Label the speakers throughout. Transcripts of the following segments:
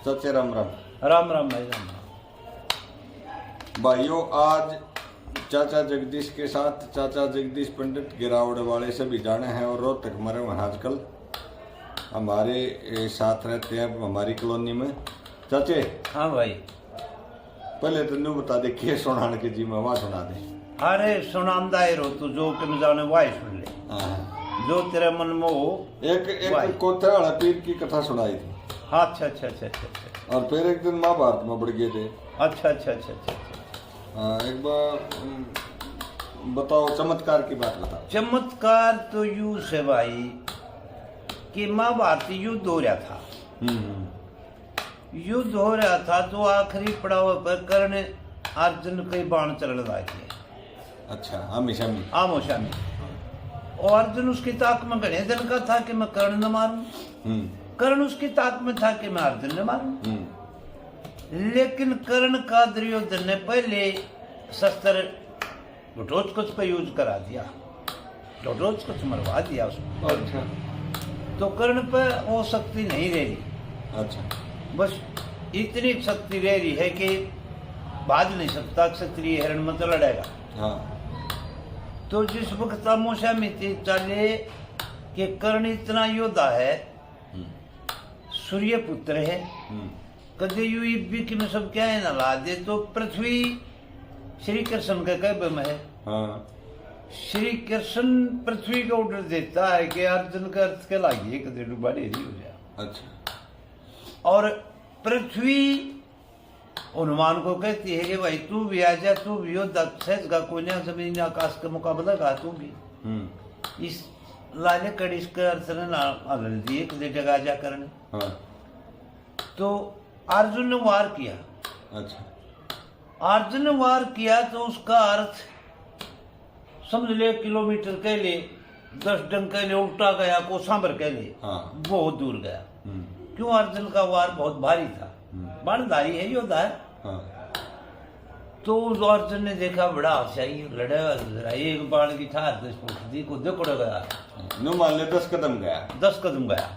Speaker 1: चाचे राम राम।
Speaker 2: राम राम भाई राम राम।
Speaker 1: भाइयों, आज चाचा जगदीश के साथ चाचा जगदीश पंडित गिरावड़ वाले सभी जाने हैं और रोहतक मरे हैं आजकल हमारे साथ रहते हैं हमारी कॉलोनी में। चाचे
Speaker 2: हाँ भाई,
Speaker 1: पहले तो न्यू बता दे के सुनाने के जी में वहाँ सुना दे।
Speaker 2: अरे सुनामदा रो तू जो कि जाने वाई सुन ले, जो तेरे मन में हो।
Speaker 1: एक कोथे वाला पीर की कथा सुनाई थी।
Speaker 2: हाँ अच्छा अच्छा अच्छा अच्छा अच्छा।
Speaker 1: और फिर एक दिन महाभारत में बढ़ गए थे।
Speaker 2: अच्छा अच्छा अच्छा अच्छा।
Speaker 1: हाँ, एक बार बताओ, चमत्कार की बात बताओ।
Speaker 2: चमत्कार तो यूं से भाई कि महाभारत युद्ध हो रहा था। युद्ध हो रहा था तो आखिरी पड़ाव पर कर्ण अर्जुन कई बाण चलने लगे।
Speaker 1: अच्छा, हमेशा में
Speaker 2: आमो शामी। और अर्जुन उसकी ताक में घने दिन का था कि मैं कर्ण न मारूं। कर्ण उसकी ताक में था कि मैं अर्जुन न मारूं। लेकिन कर्ण का दुर्योधन ने पहले शस्त्र घटोत्कच पर यूज करा दिया, घटोत्कच मरवा दिया उसको।
Speaker 1: अच्छा।
Speaker 2: तो कर्ण पर वो शक्ति नहीं रह रही।
Speaker 1: अच्छा।
Speaker 2: बस इतनी शक्ति रह रही है कि भाग नहीं सकता, क्षत्रिय हिरण में तो लड़ेगा।
Speaker 1: हाँ।
Speaker 2: तो जिस वक्त आमोशा में चले कि कर्ण इतना योद्धा है, सूर्य पुत्र है, कदे यू भी कि मैं सब क्या है ना ला दे। तो पृथ्वी श्री कृष्ण का कहब में है।
Speaker 1: हाँ। श्री
Speaker 2: कृष्ण पृथ्वी को ऑर्डर देता है कि अर्जुन का अर्थ के लाइए कदे डूबा डेरी हो जाए।
Speaker 1: अच्छा।
Speaker 2: और पृथ्वी हनुमान को कहती है कि भाई तू भी आ जा, तू भी योद्धा का कोई जमीन आकाश का मुकाबला का तू भी। इस लाले कड़ी इसका अर्थ ने ना दिए कदे जगह जा करने।
Speaker 1: हाँ।
Speaker 2: तो अर्जुन ने वार किया।
Speaker 1: अच्छा।
Speaker 2: अर्जुन ने वार किया तो उसका अर्थ समझ ले किलोमीटर के लिए 10 डंग के लिए उल्टा गया, कोसांबर के लिए।
Speaker 1: हाँ।
Speaker 2: बहुत दूर गया। क्यों? अर्जुन का वार बहुत भारी था, बाणधारी है, योद्धा है।
Speaker 1: हाँ।
Speaker 2: तो उस अर्जुन ने देखा बड़ा चाहिए लड़े, एक बाण की ठार दी को देखो गया।
Speaker 1: नो मान ले 10 कदम गया।
Speaker 2: 10 कदम गया,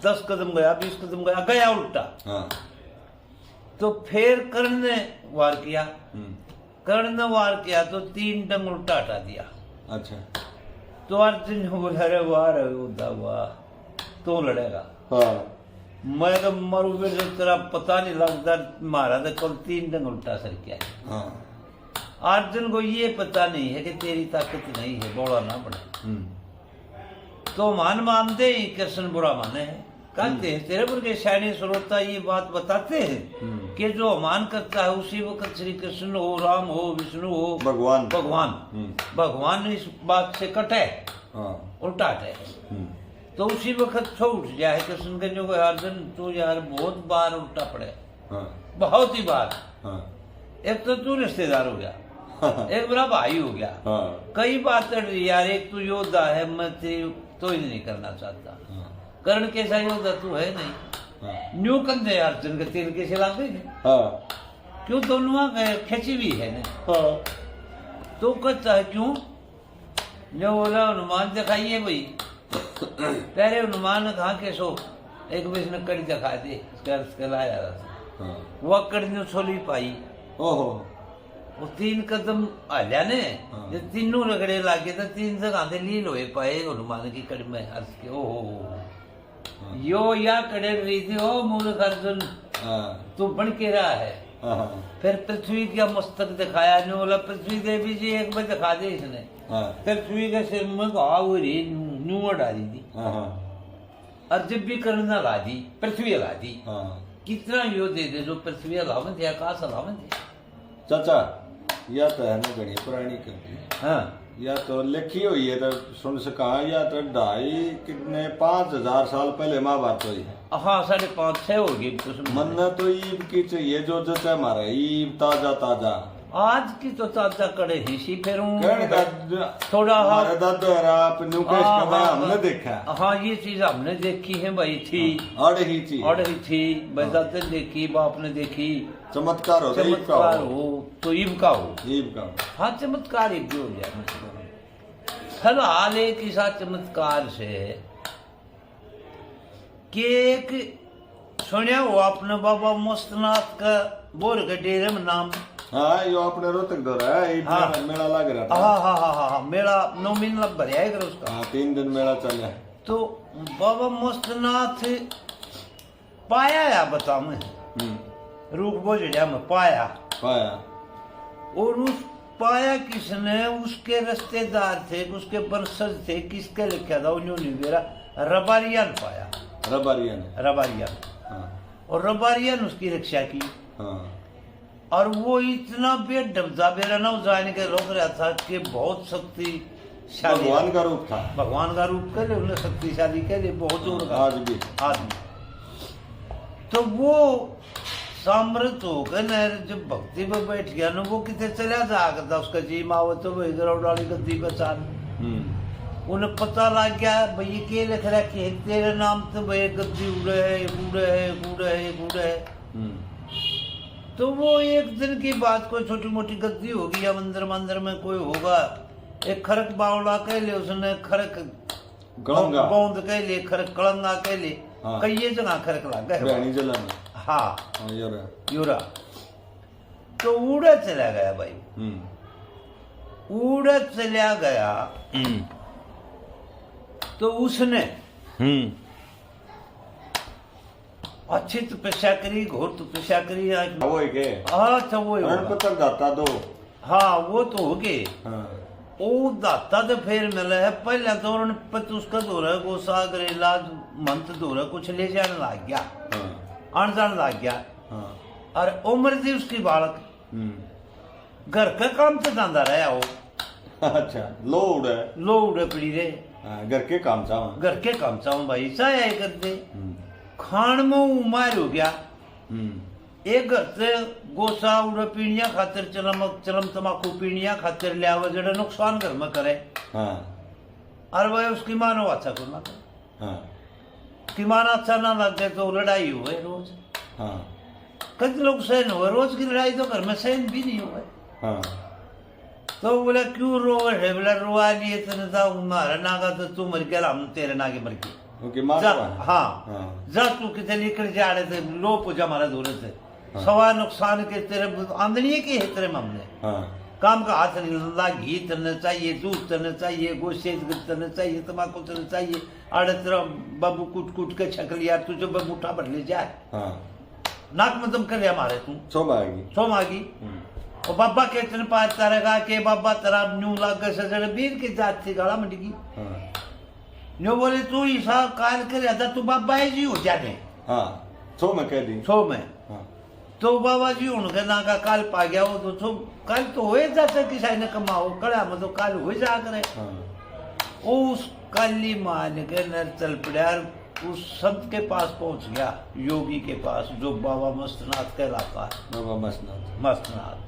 Speaker 2: 10 कदम गया, 20 कदम गया, गया उल्टा।
Speaker 1: हाँ।
Speaker 2: तो फिर कर्ण ने वार किया। कर्ण ने वार किया तो 3 डंग उल्टा हटा दिया।
Speaker 1: अच्छा।
Speaker 2: तो अर्जुन ने बोला अरे वाह योद्धा वाह, तू लड़ेगा।
Speaker 1: हाँ।
Speaker 2: मैं तो मरू भी तेरा पता नहीं लगता, मारा तो कल 3 डंग उल्टा सर किया।
Speaker 1: हाँ।
Speaker 2: अर्जुन को ये पता नहीं है कि तेरी ताकत नहीं है, बोला ना पड़े। तो मानते ही कृष्ण बुरा माने हैं, कहते हैं तेरे पर के सैनिक श्रोता ये बात बताते हैं कि जो अमान करता है उसी वक्त श्री कृष्ण हो, राम हो, विष्णु हो, भगवान इस बात से कटे। हाँ। उल्टा हटे। तो उसी वक्त छूट जाए कृष्ण के जो अर्जुन तू यार बहुत बार उल्टा पड़े। हाँ। बहुत ही बार। हाँ। एक तो तू रिश्तेदार हो गया, एक बड़ा भाई हो गया। हाँ। कई बात यार, एक तू योद्धा है, मैं तेरी तो ही नहीं करना चाहता। हाँ। कर्ण कैसा योद्धा तू है नहीं। हाँ। न्यू कंधे अर्जुन के तीर कैसे लागे। हाँ। क्यों दोनों खेची भी है ना। हाँ। तो कहता है क्यों जो बोला हनुमान दिखाइए भाई। पहले हनुमान ने कहा के सो एक बीच में कड़ी दिखा दे, लाया था। हाँ। वह कड़ी ने छोली पाई। ओहो। वो 3 कदम आलिया ने। हाँ। जब तीनों रगड़े लागे तो 3 से गांधे लील हो पाए हनुमान की कड़ी में अर्थ के। ओहो। हाँ। यो या कड़े रही थी ओ मूर्ख अर्जुन। हाँ। तू बन के रहा है। हाँ। फिर पृथ्वी का मस्तक दिखाया ने बोला पृथ्वी देवी जी एक बार दिखा दे इसने। हाँ। पृथ्वी के सिर में घाव रही नुआ डाली थी। हाँ। और जब भी करना ला दी पृथ्वी हला दी। हाँ। कितना यो दे दे जो पृथ्वी हलावन थे, आकाश हलावन थे।
Speaker 1: चाचा या तो है ना घनी पुरानी करती। हाँ। या तो लिखी हुई है तो सुन सका, या तो 2,500 साल पहले महाभारत हुई है।
Speaker 2: हाँ 5.5-6 होगी।
Speaker 1: मन तो ईब की चाहिए जो जचा मारे ईब ताजा ताजा।
Speaker 2: आज की तो ताजा कड़े ही सी फिर
Speaker 1: थोड़ा हमने देखा।
Speaker 2: हाँ ये चीज हमने देखी है भाई। थी
Speaker 1: अड़ही
Speaker 2: थी बेदाते देखी, बाप ने देखी।
Speaker 1: चमत्कार हो
Speaker 2: तो ईब का हो। हाँ चमत्कार ईब हो गया। फिलहाल एक ही साथ चमत्कार से कि एक सुनिया वो अपने बाबा मस्तनाथ का बोर के डेरे में नाम।
Speaker 1: हाँ यो अपने रोहतक दौरा है,
Speaker 2: हाँ।
Speaker 1: मेला लग रहा था।
Speaker 2: हाँ मेला 9 महीने लग भर आएगा उसका।
Speaker 1: हाँ 3 दिन मेला चला।
Speaker 2: तो बाबा मस्तनाथ पाया या बताऊं मैं, रूप बोझड़िया में पाया और उस पाया किसने, उसके रिश्तेदार थे, उसके वंशज थे, किसके लिखा था उन्होंने मेरा रबारियन पाया। रबारियन और रबारियन उसकी रक्षा की। और वो इतना बेढबदा बेरना जाने के लोग रहा था कि बहुत शक्तिशाली,
Speaker 1: भगवान का रूप था,
Speaker 2: भगवान का रूप के लिए उन्हें शक्तिशाली के लिए बहुत जोर
Speaker 1: आज भी
Speaker 2: आदमी। तो वो समृद्ध होकर न जब भक्ति में बैठ गया ना, वो कितने चला जाकर था उसका जी माओ तो वही गरौडाली गद्दी बचान। उन्हें पता लग गया भाई ये के लिख रखे है तेरे नाम तो भाई गद्दी उड़े है, उड़े है, उड़े है, उड़े है। तो वो एक दिन की बात, कोई छोटी मोटी गद्दी होगी या मंदिर में कोई होगा, एक खरक बावला कह ले उसने, खरक गोंद कह ले, खरक कलंगा कह ले, कई जगह खरक लग गए। हाँ यूरा तो उड़ा चला गया भाई, उड़ा चला गया। तो उसने अच्छी तपस्या करी, घोर तपस्या करी। अच्छा वो
Speaker 1: दाता दो,
Speaker 2: हाँ वो तो हो गए। वो दाता तो फिर मिला है, पहले तो उन्होंने उसका दौरा गोसागर इलाज मंत दौरा कुछ ले जाने लग गया, आने जाने लग गया। और उम्र थी उसकी बालक, घर का काम तो जाता रहा वो।
Speaker 1: अच्छा लो उड़े
Speaker 2: पड़ी रे,
Speaker 1: घर के काम चाहूं
Speaker 2: भाई चाहे करते खान में उमार हो गया। एक घर से गोसा उड़ पीणिया खातिर चलम तमाकू पीणिया खातिर लिया जड़ा नुकसान घर में करे। और वह उसकी मानो अच्छा करना करे, उसकी मान अच्छा ना लगे तो लड़ाई हुए रोज। कई लोग सहन हुए, रोज की लड़ाई तो घर में सहन भी नहीं हुए। तो बोला क्यों रो है, बोला रोआ लिए तेने मारा नागा तो तू मर गया, हम तेरे नागे मर गए। हाँ जा तू कितने निकल जा रहे थे, लो पूजा हमारा दूर से सवा नुकसान के तेरे आमदनी की है तेरे मामले। काम का हाथ नहीं लगा, घी तरना चाहिए, दूध तरना चाहिए, गोश्त तरना चाहिए, तम्बाकू तरना चाहिए। आड़े तेरा बाबू कूट कूट के छकल यार तुझे मुठा भर ले जाए, नाक में दम कर लिया मारे तू सो मागी। और बाबा के तेरे पास तरगा के बाबा तेरा न्यू लाग से वीर की जात थी गाड़ा मंडगी। न्यू बोले तू ईसा काल कर तू बाबा है जी हो जाने।
Speaker 1: सो में कह दी,
Speaker 2: सो में तो बाबा जी उनके ना का काल पा गया वो तो कल तो हो जाता किसी ने कमाओ कड़ा में तो काल हो जा करे। उस काली मान के नर चल पड़ा, उस संत के पास पहुंच गया, योगी के पास जो बाबा मस्तनाथ कहलाता है।
Speaker 1: बाबा
Speaker 2: मस्तनाथ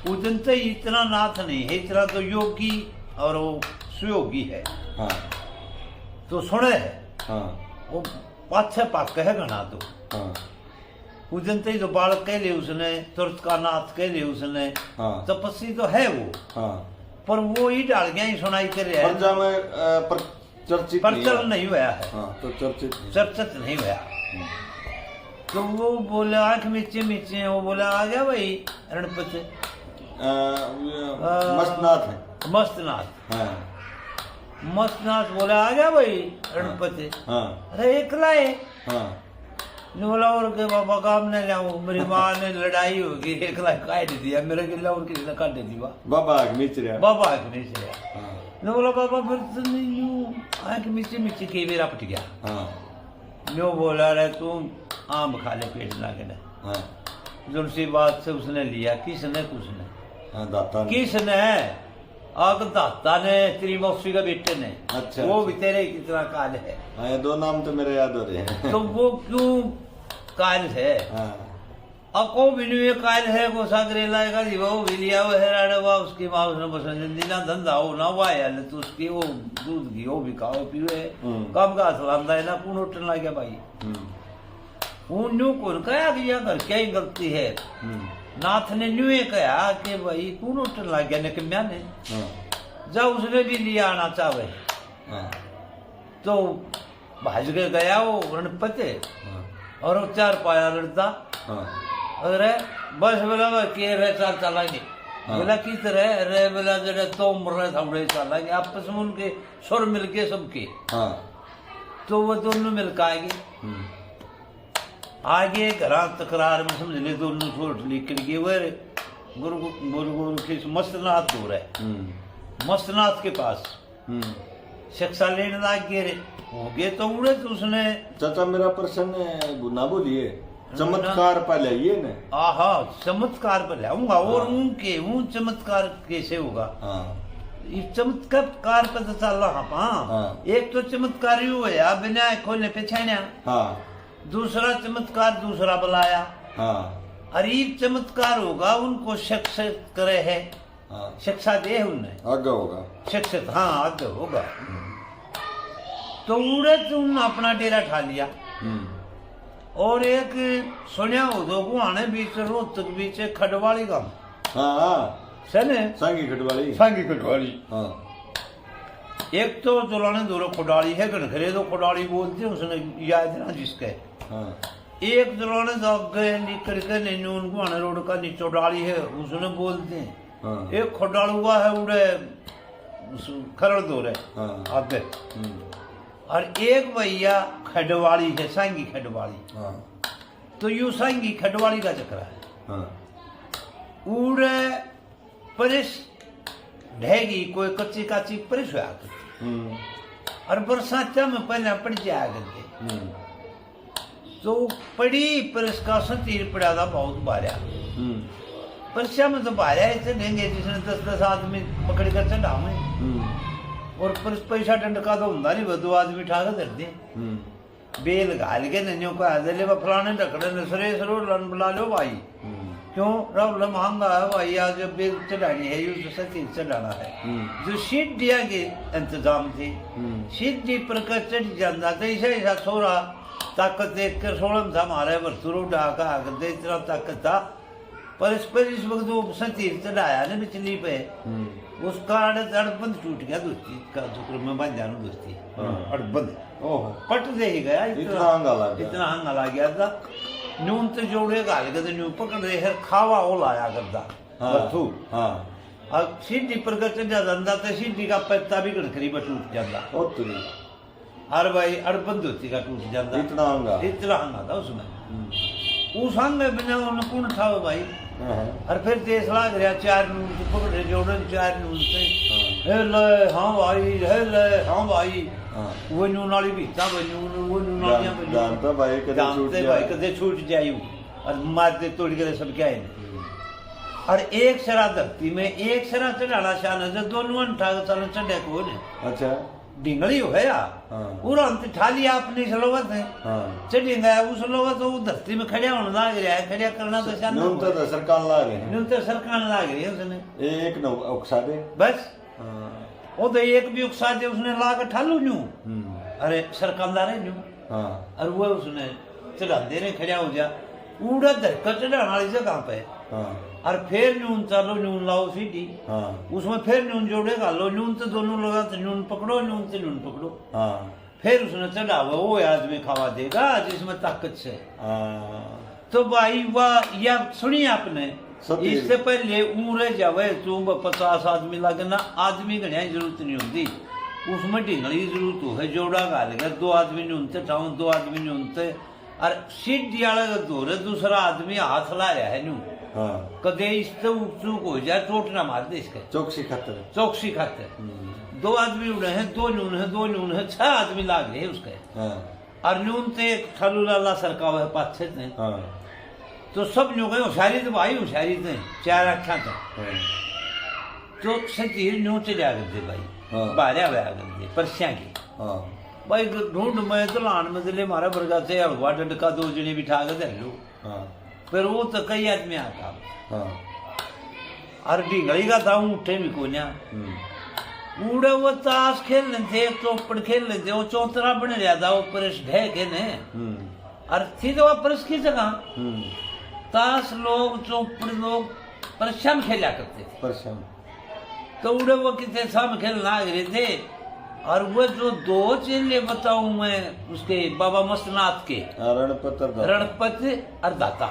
Speaker 2: उस दिन तो इतना नाथ नहीं है, इतना तो योगी और वो सुयोगी है। तो सुने है वो पाछे पाक है गणा तो उस दिन तो बालक कह ले उसने, तुरंत का नाथ कह ले उसने, तपस्वी तो है वो, पर वो ही डाल गया ही सुनाई कर रहा है, प्रचलन नहीं हुआ है,
Speaker 1: तो
Speaker 2: चर्चित नहीं हुआ। तो वो बोले आंख मीचे मीचे, वो बोला आ गया भाई रणपत मस्तनाथ बोला आ गया भाई रणपत। अरे एकला है बोला और के बाबा काम ने लाऊं, मेरी माँ ने लड़ाई होगी, एकला काट दिया मेरे गिला और किसी ने काट दी
Speaker 1: बाबा आंख मीच रहा
Speaker 2: ने बोला बाबा फिर तो नहीं यूं आंख मीचे मीचे के मेरा पट गया। नो बोला रहे तू आम खा ले पेट ना के जो सी बात से उसने लिया, किसने किसने आग दाता ने, तेरी मौसी का बेटे ने।
Speaker 1: अच्छा,
Speaker 2: वो भी तेरे कितना काल है।
Speaker 1: ये दो नाम तो मेरे याद हो रहे हैं।
Speaker 2: तो वो क्यों काल है? अको भी नहीं काल है, वो सागरेला का जीवा वो भी लिया वो है वा उसकी माँ उसने पसंद ना धंधा हो ना हुआ यार, तो उसकी वो दूध घी वो भी खाओ पीवे काम का असलामदा है ना कौन उठने लग गया भाई। न्यू कौन कहा कि घर क्या ही गलती है, नाथ ने न्यू कहा कि भाई कौन उठने लग गया निकम्या ने, जब उसने भी लिया आना चाहे तो भाज के गया वो रणपते और वो चार पाया लड़ता
Speaker 1: हाँ
Speaker 2: अरे बस बोला के रहे चाल चलाएंगे बोला की तरह रे बोला जरा तो मर था उड़े चलाएंगे आपस में उनके सुर मिलके सबके
Speaker 1: हाँ
Speaker 2: तो वो दोनों मिलकर आएंगे आगे घरा तकरार में समझ ले दोनों छोट निकल गए वे गुरु गुरु गुरु के मस्तनाथ दूर है मस्तनाथ के पास शिक्षा लेने लाग गए रे हो गए तो उड़े तो उसने
Speaker 1: चाचा मेरा प्रश्न ना बोलिए चमत्कार पर लाइए ना
Speaker 2: आहा चमत्कार पर लाऊंगा और उनके वो चमत्कार कैसे होगा
Speaker 1: हाँ
Speaker 2: ये चमत्कार पता चल रहा हाँ एक तो चमत्कार यू है बिना खोलने पे छाया
Speaker 1: हाँ
Speaker 2: दूसरा चमत्कार दूसरा बुलाया
Speaker 1: हाँ
Speaker 2: अरीब चमत्कार होगा उनको शिक्षा करे है
Speaker 1: हाँ
Speaker 2: शिक्षा दे उन्हें
Speaker 1: आगे होगा
Speaker 2: शिक्षित हाँ आगे होगा तो उड़े तुमने अपना डेरा ठा लिया और एक सुनिया हो दो गुआने बीच रोहतक बीच खडवाली गांव
Speaker 1: हाँ हाँ
Speaker 2: सने
Speaker 1: सांगी खटवाली
Speaker 2: सांगी खडवाली
Speaker 1: हाँ
Speaker 2: एक तो चलाने दो खुडाली है गणखरे तो खुडाली बोलते हैं उसने याद ना जिसके
Speaker 1: हाँ
Speaker 2: एक चलाने तो गए निकल के नहीं उनको आने रोड का नीचो डाली है उसने बोलते हैं
Speaker 1: हाँ
Speaker 2: एक खुडाल हुआ है उड़े खरड़ दो रहे
Speaker 1: हाँ
Speaker 2: आगे और एक भैया खडवाली है सांगी खडवाली
Speaker 1: हाँ
Speaker 2: तो यू सांगी खडवाली का चक्र है
Speaker 1: हाँ
Speaker 2: उड़े परिस ढेगी कोई कच्ची काची परिस हुआ और बरसात में पहले पड़ जाया करके तो पड़ी परिस का तीर पड़ा था बहुत बारया परिसा में तो बारया ऐसे देंगे जिसने 10-10 आदमी पकड़ कर चढ़ा में और पैसा डंडका तो होंगे नहीं दो आदमी उठा कर धरते बेल घाल के ननियों को आदले फलाने ढकड़े नसरे सरो लन बुला लो भाई क्यों रब महंगा है भाई आज बेल चढ़ानी है यू सती चढ़ाना है जो सीट दिया के इंतजाम थे सीट दी पर चढ़ जाता तो ऐसा ऐसा छोरा ताकत देख कर सोलम था हमारे बरसुरो डाका आकर इतना ताकत था पर इस वक्त वो सतीर चढ़ाया ना बिचली पे उसका अड़बंद टूट गया दोस्ती का शुक्र में बन जाना दोस्ती अड़बंद ओहो पट दे ही गया इतना हंगा लग गया था न्यून तो जोड़े गाल के न्यू पकड़ रहे है खावा हो लाया करता बर्थू
Speaker 1: हाँ
Speaker 2: अब सीढ़ी पर कर चढ़ जाता तो सीढ़ी का पत्ता भी गड़खरी पर टूट जाता हर भाई अड़बंद दोस्ती का टूट जाता इतना हंगा था उसमें उस हंगे बिना उन्हें कौन था भाई और फिर देश लाग रहा 4 नून से पकड़े जोड़न 4 नून से हे ले हाँ भाई वो नून वाली भी था वो नून वाली
Speaker 1: जानता भाई
Speaker 2: कदे छूट जायू और मारते तोड़ के सब क्या है और एक सरा धरती में एक सरा चढ़ाना शान है दोनों उठा चल चढ़े को
Speaker 1: अच्छा
Speaker 2: ढिंगली हो गया पूरा अंत ठाली अपनी सलोवत है चढ़ेगा उस लोवत तो धरती में खड़िया होने लाग रहा है खड़िया करना तो शान
Speaker 1: न्यूनतम सरकार ला रहे हैं
Speaker 2: न्यूनतम सरकार ला रही है उसने
Speaker 1: एक न उकसा दे
Speaker 2: बस वो तो एक भी उकसा दे उसने ला कर ठालू न्यू अरे सरकार ला रहे न्यू और वो उसने चढ़ा दे रहे खड़िया हो जा उड़ा धक्का चढ़ाने वाली जगह पे और फिर न्यून चालो न्यून लाओ सीधी उसमें फिर न्यून जोड़ेगा लो न्यून तो दोनों लगा तो न्यून पकड़ो न्यून से न्यून पकड़ो फिर उसने चढ़ा हुआ वो आदमी खावा देगा जिसमें ताकत से तो भाई वाह या सुनिए आपने इससे पहले उम्र जावे तो 50 आदमी लगना आदमी गणिया जरूरत नहीं होती उसमें ढींगली जरूरत हो है जोड़ा गाल कर 2 आदमी न्यूनते ठाऊ 2 आदमी न्यूनते और सीढ़ी वाला दो दूसरा आदमी हाथ ला रहा है न्यू कदे इससे चूक हो जाए चोट ना मार दे इसके चौकसी खाते 2 आदमी उड़े हैं 2 नून है 6 आदमी लाग रहे उसके और न्यून ते ठालू लाला सरका हुआ है 5-6 थे तो सब न्यू गए होशियारी तो भाई होशियारी थे 4 अट्ठा थे तो सतीर न्यू चलिया करते भाई बारह हुआ करते परसिया की भाई ढूंढ में तो लान में दिले मारा बरगा से हलवा डंडका 2 जने बिठा के दे लो फिर वो तो कई आदमी आता और ढींगली का था उठे भी को उड़े वो ताश खेल लेते थे चौपड़ खेल लेते थे वो चौतरा बन रहा था वो परस ढह के ने और थी तो परस की जगह ताश लोग चौपड़ लोग परसम खेला करते थे तो उड़े वो कितने शाम खेलना आ रहे थे और वो जो 2 चेले बताऊं मैं उसके बाबा मस्तनाथ के, रणपत और दाता।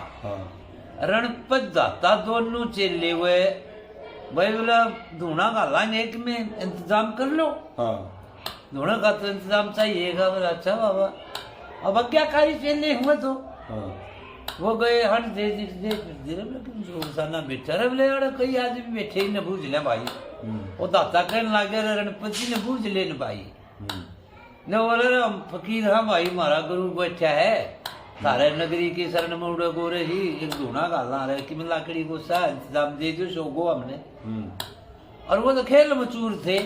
Speaker 2: रणपत दाता दोनों चेले हुए भाई बोला धूना गाला एक में इंतजाम कर लो। धूना का तो इंतजाम चाहिएगा। बोला अच्छा बाबा। अब आज्ञाकारी चेले हुए तो वो गए हट दे लेकिन रोजाना बैठा रहे। बोले यार कई आदमी बैठे ही न बूझ ले भाई। वो दाता कहने लगे रणपति ने बूझ ले न भाई। ने बोले फकीर हाँ भाई हमारा गुरु बैठा है सारे नगरी की शरण में उड़े गोरे ही एक धूना गाला रहे कि लाकड़ी को सा इंतजाम दे दो शोगो हमने। और वो तो खेल मचूर थे।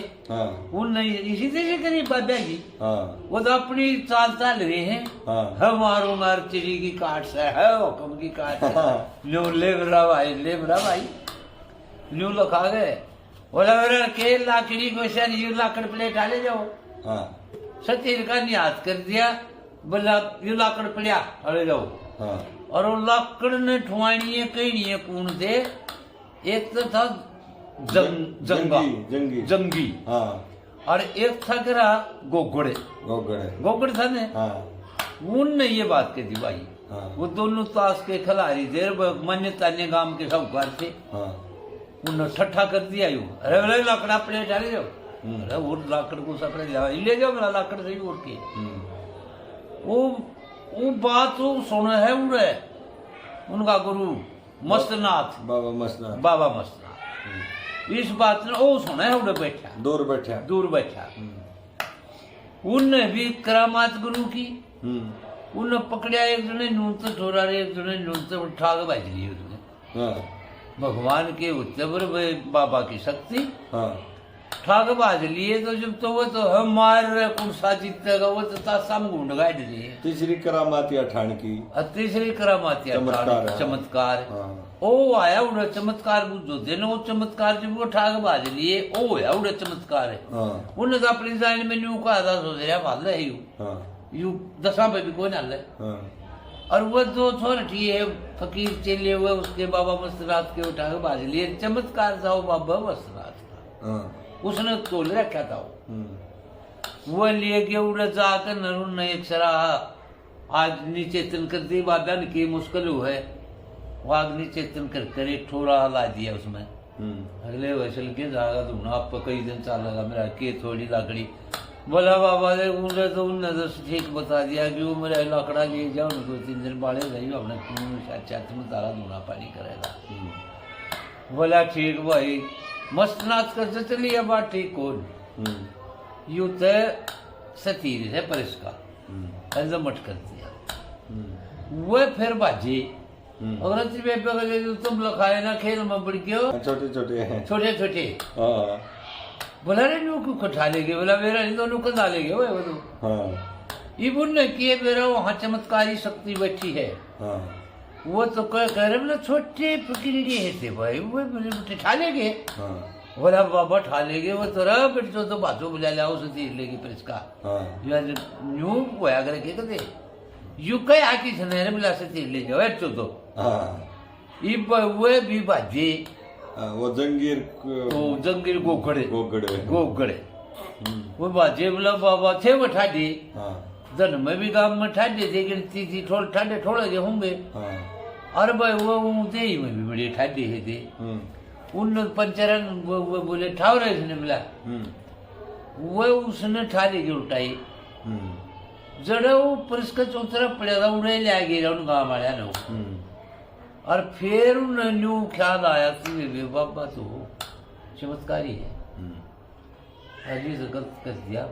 Speaker 2: उन इसी तरह से करी बाबा जी। वो तो अपनी चाल चाल रहे हैं। हमारो मार चिड़ी की काट से है हुक्म की काट न्यू ले भाई न्यू लोग खा गए। बोला मेरा के लाकड़ी को सर यू लाकड़ प्लेट डाले जाओ। सतीर का नियाज कर दिया। बोला यू लाकड़ पड़िया डाले जाओ। और वो लाकड़ ने ठुआनी है कहीं नहीं है कौन थे। एक तो था जंगी और एक था करा गोगड़े था ने। उनने ये बात कह दी भाई। वो दोनों ताश के खिलाड़ी देर मान्यता ने गांव के साहूकार थे। उन्होंने ठट्ठा कर दिया यू। अरे बोले लाकड़ा प्लेट डाले जाओ। अरे वो लाकड़ को सपड़े ले जाओ मेरा लाकड़ से उड़ के। वो बात वो सुना है उड़े उनका गुरु मस्तनाथ बाबा मस्तनाथ। इस बात ने वो सुना है उड़े दूर बैठा। उनने भी करामात गुरु की। उन्हें पकड़ा एक जने नून तो छोड़ा एक जने नून तो उठा के बाज ली उसने। भगवान के उत्तर बाबा की शक्ति ठाक बाज लिए। तो जब तो वो तो हम मार रहे कौन सा जीतेगा। वो तो तासाम गुंड गाड़ लिए।
Speaker 1: तीसरी करामाती अठान की
Speaker 2: चमत्कार ओ आया उड़ा चमत्कार बुझो देने। वो चमत्कार जब वो ठाक बाज लिए ओ होया उड़ा चमत्कार है। उन्हें तो अपनी जान में न्यू कहा था सोच रहा भाल है यू 10 पे भी कोई ना ले। और वो जो छोटी है फकीर चले हुए उसके बाबा मस्तनाथ के उठा के बाज लिए। चमत्कार था वो बाबा मस्तनाथ का। उसने तोल रखा था वो लिए के उड़े जाकर नरुण ने एक सरा आज नीचे तन कर दी बाबा ने की मुश्किल है। वाग नीचे तन कर एक ठोरा ला दिया उसमें। अगले वैसल के जागा दूंगा आपको कई दिन चलेगा मेरा के थोड़ी लाकड़ी। बोला बाबा ने उन्हें तो उन्होंने ठीक बता दिया कि वो मेरा लाकड़ा ले जाओ 2-3 दिन बाड़े रही अपने छत में तारा धूना पानी करेगा। बोला ठीक भाई मस्तनाथ कर चलिए बात ठीक कौन यू तो सतीर है परिष्कार मट कर दिया। वो फिर बाजी अगर तुम लखाए ना खेल में बढ़ गयो छोटे बोला रे नू क्यों कठा लेगे। बोला मेरा नहीं दोनों कदा लेगे वो तो इबुन ने किए मेरा वहाँ चमत्कारी शक्ति बैठी है। वो तो कह रहे बोला छोटे पकड़ी है थे भाई वो बोले ठा लेगे। बोला बाबा ठा लेगे वो तो रहा फिर तो बातों बुला लाओ उसे तीर लेगी फिर इसका न्यू होया करे के कदे यू कह आकी सनेरे बोला से तीर ले जाओ तो इब वो भी बाजे
Speaker 1: वो जंगीर
Speaker 2: गोगड़े वो बाजे बोला बाबा थे वो ठाडी धन में भी गांव में ठाडे थे गिनती थी ठाडे थोड़े के होंगे। और भाई वो दे में भी बड़े ठाडे थे। उन पंचरन वो बोले ठाव रहे इसने मिला वो उसने ठाले की उल्टाई जड़े वो परिस्का चौथरा पड़ा था उड़े ले गए उन गाँव वाले ने। और फिर उन्हें न्यू ख्याल आया कि बाबा तो चमत्कारी है अजी से गलत कर दिया।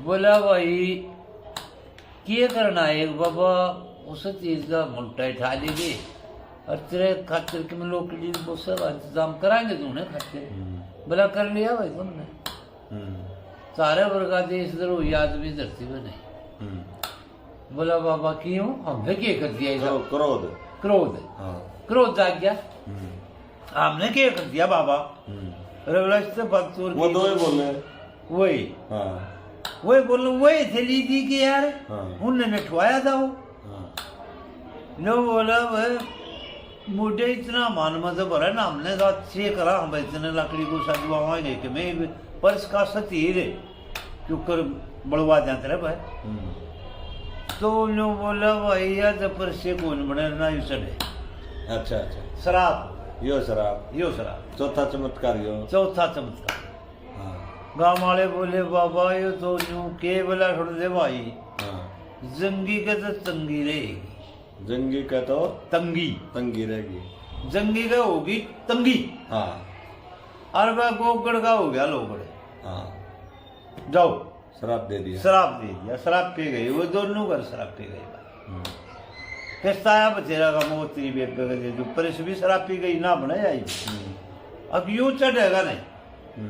Speaker 2: बोला भाई क्या करना है बाबा उस चीज का मुल्टा ठा लेंगे और तेरे खातिर के में लोग बहुत सारा इंतजाम कराएंगे तूने खातिर। बोला कर लिया भाई तुमने सारे वर्गा देश इधर याद भी धरती में नहीं। बोला बाबा क्यों हमने क्या कर दिया क्रोध आ गया हमने क्या कर दिया बाबा। वही बोलो वही थैली दी कि यार उन्होंने नठवाया था वो नो बोला मुझे इतना मान मत भरा ना हमने साथ से करा हम इतने लकड़ी को सजवाएंगे कि मैं पर इसका सतीर क्योंकि बड़वा जाते रहे भाई। तो नो बोला भाई या तो पर से कौन बने ना यू चढ़े।
Speaker 1: अच्छा अच्छा
Speaker 2: शराब
Speaker 1: यो शराब
Speaker 2: यो शराब
Speaker 1: चौथा चमत्कार यो।
Speaker 2: चौथा चमत्कार।
Speaker 1: हाँ
Speaker 2: गाँव वाले बोले बाबा यो तो यूं के बोला छोड़ दे भाई।
Speaker 1: हाँ
Speaker 2: जंगी के तो तंगी रहेगी।
Speaker 1: जंगी का तो
Speaker 2: तंगी
Speaker 1: तंगी रहेगी।
Speaker 2: जंगी का होगी तंगी।
Speaker 1: हाँ
Speaker 2: और वह गोगड़ का हो गया लोगड़।
Speaker 1: हाँ
Speaker 2: जाओ
Speaker 1: शराब दे दिया।
Speaker 2: शराब दे दिया, शराब पी गई, वो दोनों घर शराब पी गई। किस्ताया बचेरा का मोती भी जो परिस भी शराब पी गई ना बने आई। अब यूं चढ़ेगा नहीं।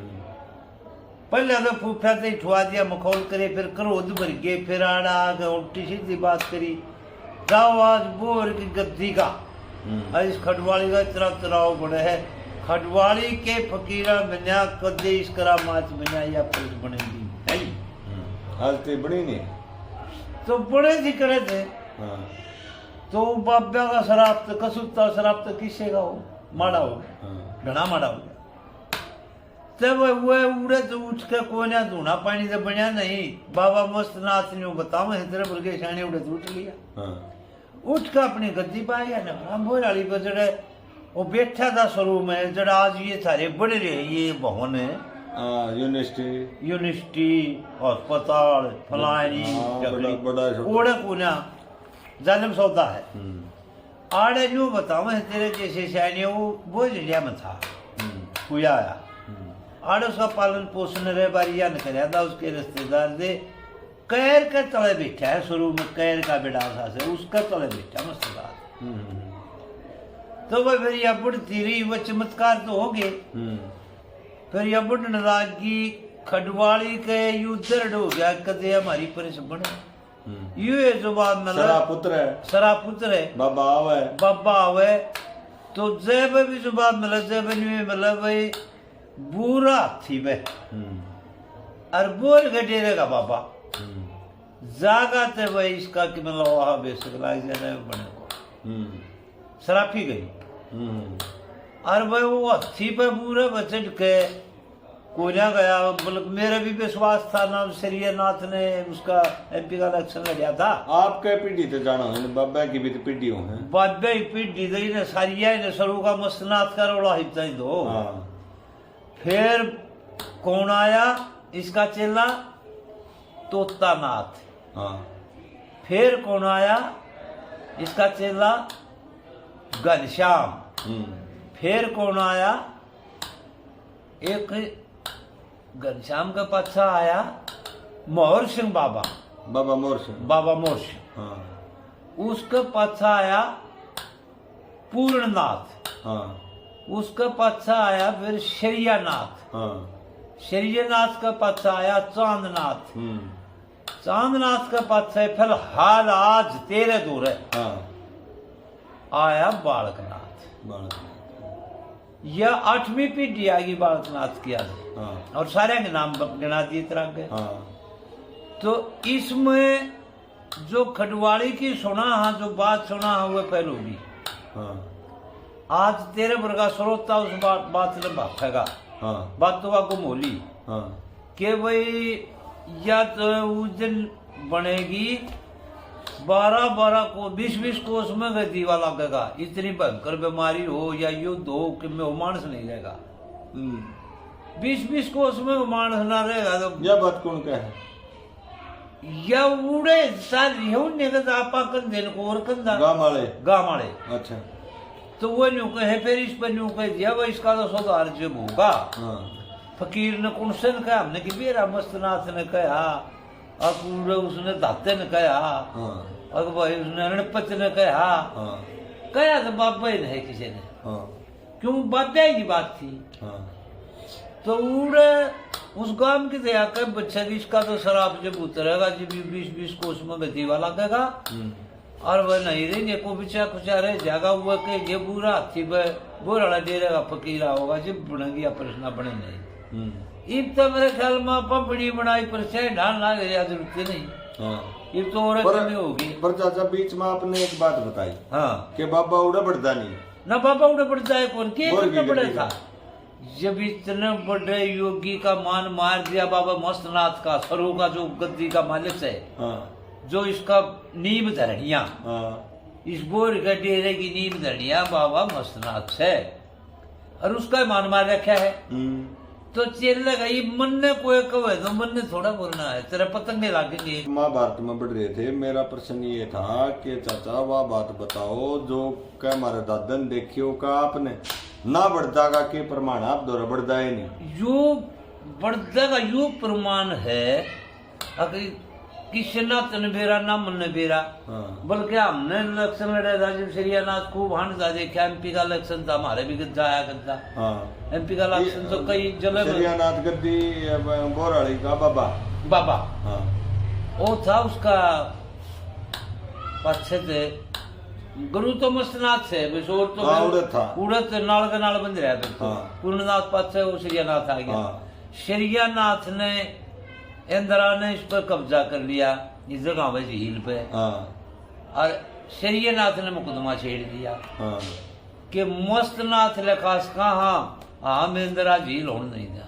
Speaker 2: पहले तो फूफा से ठुआ दिया मखौल करे, फिर क्रोध भर गए, फिर आड़ा आगे उल्टी सीधी बात करी। जाओ आज बोर की गद्दी का इस खडवाली का इतना तराव बड़े है। खडवाली के फकीरा बन्या कदे इस करा माच बन्या या पुलिस बनेगी नहीं।
Speaker 1: आज ते बड़ी नहीं
Speaker 2: तो बड़े थी करे थे।
Speaker 1: हाँ
Speaker 2: तो बाब्या का शराब तो कसूता शराब तो किसे का हो माड़ा हो
Speaker 1: हाँ
Speaker 2: घना माड़ा हो। तब वो उड़े तो उठ के कोने धूना पानी से बनया नहीं। बाबा मस्त नाथ ने बताओ तेरे बल्कि शाने उड़े तो उठ लिया।
Speaker 1: हाँ
Speaker 2: उठ के अपनी गद्दी पाया ना बोराली पर जड़े वो बैठा था शुरू में जड़ा आज ये सारे बड़े रहे ये भवन है। यूनिवर्सिटी अस्पताल फलानी ओढ़े कोना जन्म सौदा है। आड़े यूं बताओ तेरे जैसे शाने वो जिलिया में था हुआ आया। आड़ उसका पालन पोषण रहे बारिया ने कराया था उसके रिश्तेदार दे। कैर के तले बैठा है शुरू में कैर का बेटा से उसका तले बैठा मस्तदार। तो वह फिर यह बढ़ती रही वह चमत्कार तो हो गए। फिर यह बढ़ नाराजगी खडवाली के यू दर्द हो गया कदे हमारी परिस बने यू है जो बात मतलब सरा पुत्र है बाबा आवे तो जब भी जो बात मतलब जब मतलब भाई बुरा थी वे और बोर गडेरे का बाबा जागा ते भाई इसका कि मतलब वहां बेसिक लाइक जाने बने शराबी गई। और भाई वो अच्छी पे पूरे बचट के कोरिया गया। मतलब मेरा भी विश्वास था ना श्रीनाथ ने उसका एमपी का इलेक्शन लड़ा था।
Speaker 1: आपके पीढ़ी तो जाना है बाबा की भी तो पीढ़ी हो है।
Speaker 2: बाबा की पीढ़ी तो इन्हें सारिया ने सरू का मस्तनाथ का रोड़ा हिपता ही दो। फिर कौन आया इसका चेला तोता नाथ। फिर कौन आया इसका चेला घनश्याम। फिर कौन आया एक घनश्याम का पच्छा आया मोहर सिंह बाबा मोहर सिंह। उसका पच्छा आया पूर्णनाथ। उसका पच्छा आया फिर शरियानाथ। शरियानाथ का पच्छा आया चांदनाथ। चांदनाथ का पच्छा है फिर हाल आज तेरे दूर है आया बालकनाथ। यह 8वीं पीढ़ी आ गई बालकनाथ की आज। और सारे के नाम गिना दिए तरह के। तो इसमें जो खडवाली की सुना है जो बात सुना है वह फैलोगी। आज तेरे वर्गा श्रोता उस बात ने भागेगा। बात तो आपको मोली कि भाई या तो उस दिन बनेगी 12 को 20 कोस में गति वाला लगेगा। इतनी भयंकर बीमारी हो या युद्ध हो कि में मानस नहीं रहेगा। 20 कोस में मानस ना रहेगा तो
Speaker 1: यह बात कौन का है
Speaker 2: या उड़े सारी हो निकल आपा कर दिन को और कंधा गांव वाले। अच्छा तो वो न्यू कहे फिर इस पर न्यू कह दिया भाई इसका तो सुधार जब होगा। फकीर ने कौन से कहा हमने कि बेरा मस्तनाथ ने कहा और उसने दाते ने कहा और भाई उसने रणपत ने कहा तो बाबा ही नहीं किसी ने क्यों बाबा ही की बात थी। तो उड़े उस गांव की दया कर बच्चा इसका तो शराब जब उतरेगा जब 20 कोस में गति वाला कहेगा। और वह नहीं रही को बिचा खुचा रहे जागा हुआ के ये बुरा थी वह बोरा डेरे का फकीरा होगा जब बनेगी या प्रश्न बने नहीं। इब तो मेरे ख्याल में पपड़ी बनाई पर से ढाल ना गया जरूरत नहीं। ये तो और कमी होगी।
Speaker 1: पर चाचा बीच में आपने एक बात बताई कि बाबा उड़ा बढ़ता नहीं
Speaker 2: ना बाबा उड़ा बढ़ता है कौन के बड़े था जब इतने बड़े योगी का मान मार दिया बाबा मस्तनाथ का, सरों का जो गद्दी का मालिक है, जो इसका नींव धरणिया, इस बोर के डेरे की नींव धरणिया बाबा मस्तनाथ है, और उसका मान मार रखा है। तो चेले का ये मन ने कोई कहे तो मन ने थोड़ा बोलना है, तेरा पतंगे लागेंगे।
Speaker 1: महाभारत में बढ़ रहे थे, मेरा प्रश्न ये था कि चाचा वह बात बताओ जो क्या हमारे दादा ने देखियो का आपने ना बढ़ता का के प्रमाण आप दोरा बढ़ता है नहीं,
Speaker 2: यो बढ़ता का यो प्रमाण है अगर किसी ना तन बेरा ना मन बेरा, बल्कि हमने इलेक्शन लड़े था जब श्रीनाथ खूब हंसा देखा, एमपी का इलेक्शन था हमारे भी जाया करता, एमपी का इलेक्शन तो कई जगह
Speaker 1: श्रीनाथ गद्दी बोराड़ी का बाबा
Speaker 2: वो था उसका पक्षे थे गुरु तो मस्तनाथ से बस, और तो उड़त नाल के नाल बंद रहा था, पूर्णनाथ पास से वो श्रीनाथ आ गया। श्रीनाथ ने इंदिरा ने इस पर कब्जा कर लिया इस जगह में झील पे, और श्रीनाथ ने मुकदमा छेड़ दिया कि मस्तनाथ लिखास कहा हम इंदिरा झील होने नहीं दिया।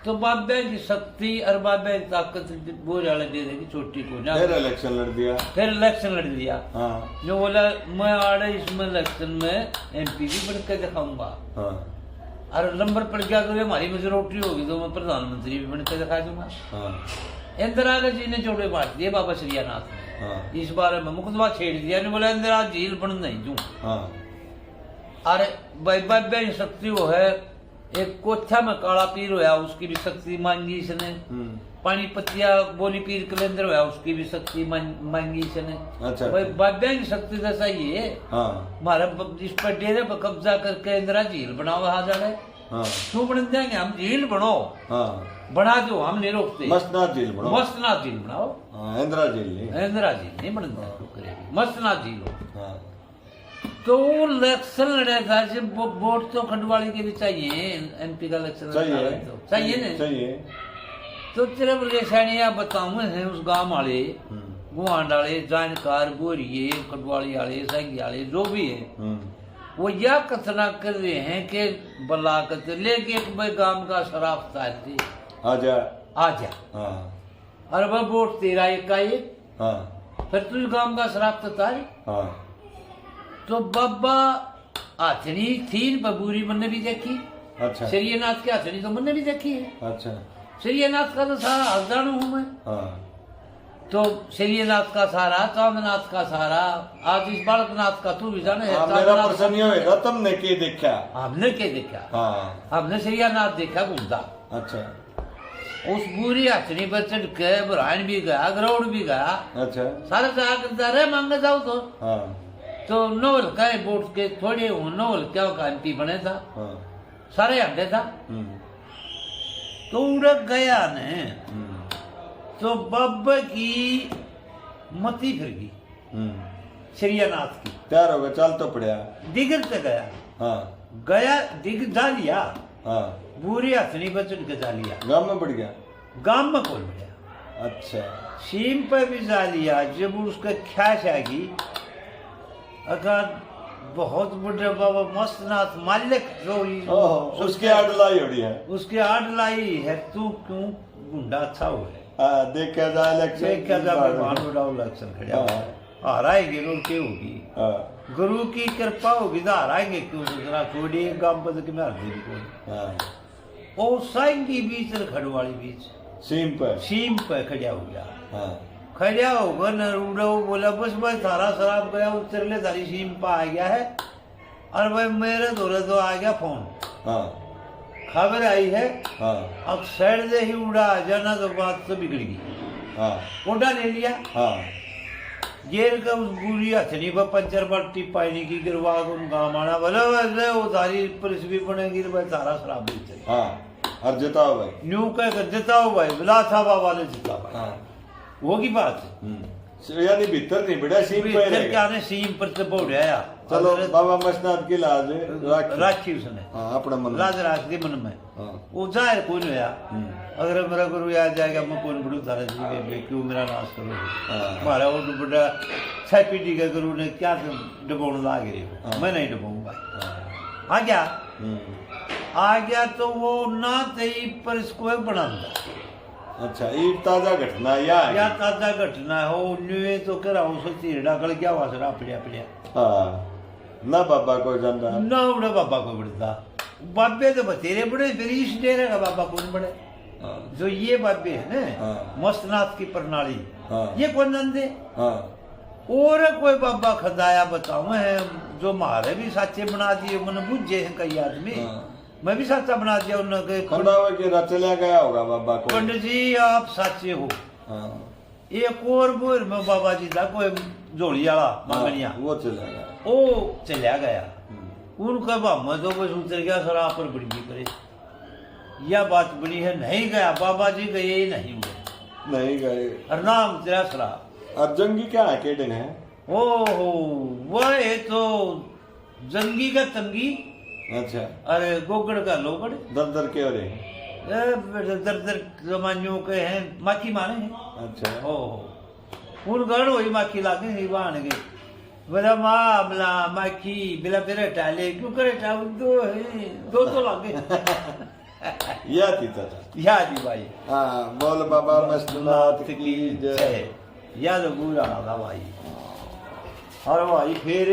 Speaker 2: तो बाबे की शक्ति और बाबे की ताकत बोझ वाले दे देगी छोटी को ना, फिर इलेक्शन लड़ दिया। जो बोला मैं आड़े इसमें इलेक्शन में एमपी भी बन के दिखाऊंगा, और नंबर पड़ गया तो हमारी मेजोरिटी होगी तो मैं प्रधानमंत्री भी बन के दिखा दूंगा। इंदिरा जी ने जोड़े मार दिए बाबा श्रीनाथ ने, इस बारे में मुकदमा छेड़ दिया, ने बोला इंदिरा झील बन नहीं दूं। अरे बाबे की शक्ति वो है, एक कोठा में काला पीर होया उसकी भी शक्ति मांगी इसने, पानी पतिया बोली पीर कलेंदर होया उसकी भी शक्ति मांगी इसने। अच्छा, भाई बाबा की शक्ति जैसा ही है, हमारा इस पर डेरे पर कब्जा करके इंदिरा झील बनाओ हाजर है, क्यों बन जाएंगे हम, झील बनो बना दो, हम नहीं रोकते, मस्तनाथ झील बनाओ, इंदिरा झील नहीं बन मस्तनाथ झील हो। तो इलेक्शन लड़ा था जब वोट तो खंडवाली के भी चाहिए, एमपी का इलेक्शन चाहिए ना, तो तेरे बोले सैनिया बताऊं है उस गांव वाले गुआंड वाले जानकार बोरिए खंडवाली वाले संगी वाले जो भी है वो यह कथना कर रहे हैं कि बलाकत लेके एक भाई गांव का शराब तारते आजा और वह वोट तेरा एक का एक, फिर तू गांव का शराब तो तारी। तो बाबा हाथनी थी बबूरी मैंने भी देखी, अच्छा श्रीनाथ की हाथनी तो मैंने भी देखी है, अच्छा श्रीनाथ का तो सारा हजदान हूँ मैं, तो श्रीनाथ का सारा कामनाथ का सारा आज इस बालकनाथ का तू भी जाने है। मेरा प्रश्न ये होगा तुमने के देखा, हमने के देखा, हमने श्रीनाथ देखा घूमता, अच्छा उस बुरी हाथनी पर चढ़ के बुरान भी गया ग्राउंड भी गया, अच्छा सारे से आकर रहे मांगे जाओ तो नोवल का बोर्ड के थोड़े नोवल क्या का एमपी बने था, सारे हंडे था, तो उड़क गया ने, तो बाबा की मती फिर गई श्रीनाथ की, तैयार हो गया चल तो पड़ा दिगर से गया दिग जा लिया, बुरी हथनी पर चढ़ के जा लिया, गांव में बढ़ गया, गांव में कौन बढ़िया, अच्छा सीम पे भी जा लिया। जब उसका ख्यास आगी अगर बहुत बड़े बाबा मस्तनाथ मालिक जो उसके आडलाई हो रही है, उसके आडलाई है, तू क्यों गुंडा अच्छा हुआ देखा जा भगवान इलेक्शन खड़ा हाराएंगे गुरु की होगी, गुरु की कृपा होगी तो हाराएंगे क्यों, दूसरा थोड़ी गांव बदल के मार देगी और साइंगी बीच खड़वाली बीच सीम पे खड़ा हो गया, खड़ा होगा नरूडा बोला बस भाई थारा शराब गया उतर ले तारी सीम पा आ गया है, और भाई मेरे दौरे तो आ गया फोन, खबर आई है, अब साइड से ही उड़ा आ जाना तो बात तो बिगड़ गई, उड़ा ले लिया, जेल का उस बुरी हथनी पर पंचर पट्टी पानी की गिरवा गाँव आना बोला वैसे वो सारी पुलिस भी बनेगी भाई तारा शराब भी और जिताओ भाई न्यू कह जिताओ भाई बिला था बाबा ने जिता भाई वो की बात है, यानी भीतर नहीं बेटा सीम पे क्या ने सीम पर से बोढ़ाया, चलो बाबा मस्तनाथ की लाज राखी उसने अपना मन लाज राख दी मन में, वो जाहिर कौन होया, अगर मेरा गुरु याद जाएगा मैं कौन बड़ू तारा जी क्यों मेरा नाश करो, हमारा वो बड़ा छह पीढ़ी का गुरु ने क्या डबोन ला गए, मैं नहीं डबोऊंगा आ गया आ गया तो वो ना तई पर इसको बनांदा
Speaker 1: अच्छा ये ताजा घटना
Speaker 2: या ताजा घटना हो न्यूए तो करा उस तीरड़ा गल गया वासरा पड़िया पड़िया
Speaker 1: हाँ ना बाबा को जानता
Speaker 2: ना उड़ा बाबा को बढ़ता बाबे तो बतेरे बड़े फिर इस डेरे का बाबा कौन बड़े जो ये बाबे है ना मस्तनाथ की प्रणाली ये कौन नंदे और कोई बाबा खदाया बताऊं है जो मारे भी साचे बना दिए मन बुझे हैं कई आदमी मैं भी साचा बना दिया उन्होंने
Speaker 1: चला गया होगा बाबा को
Speaker 2: पंडित जी आप साचे हो एक और बोर में बाबा जी था कोई जोड़ी वाला मांगनिया
Speaker 1: वो चला गया
Speaker 2: वो चला गया उनका बाबा तो बस उतर गया सर आप पर बड़ी करे यह बात बड़ी है नहीं गया बाबा जी गए ही नहीं
Speaker 1: गए
Speaker 2: और नाम तेरा सरा
Speaker 1: और जंगी क्या है केडन है
Speaker 2: ओहो वह तो जंगी का तंगी
Speaker 1: अच्छा
Speaker 2: अरे गोगड़ का लोगड़
Speaker 1: दर दर के हो रहे
Speaker 2: दर दर जमानियों के हैं माखी माने हैं
Speaker 1: अच्छा
Speaker 2: ओहो उन गढ़ वही माखी लागे नहीं बाण गए बड़ा मामला माखी बिला तेरे टाले क्यों करे टाल दो तो लागे
Speaker 1: याद ही था
Speaker 2: याद ही भाई
Speaker 1: हाँ बोल बाबा मस्तनाथ की जय
Speaker 2: याद बुरा था भाई और भाई फिर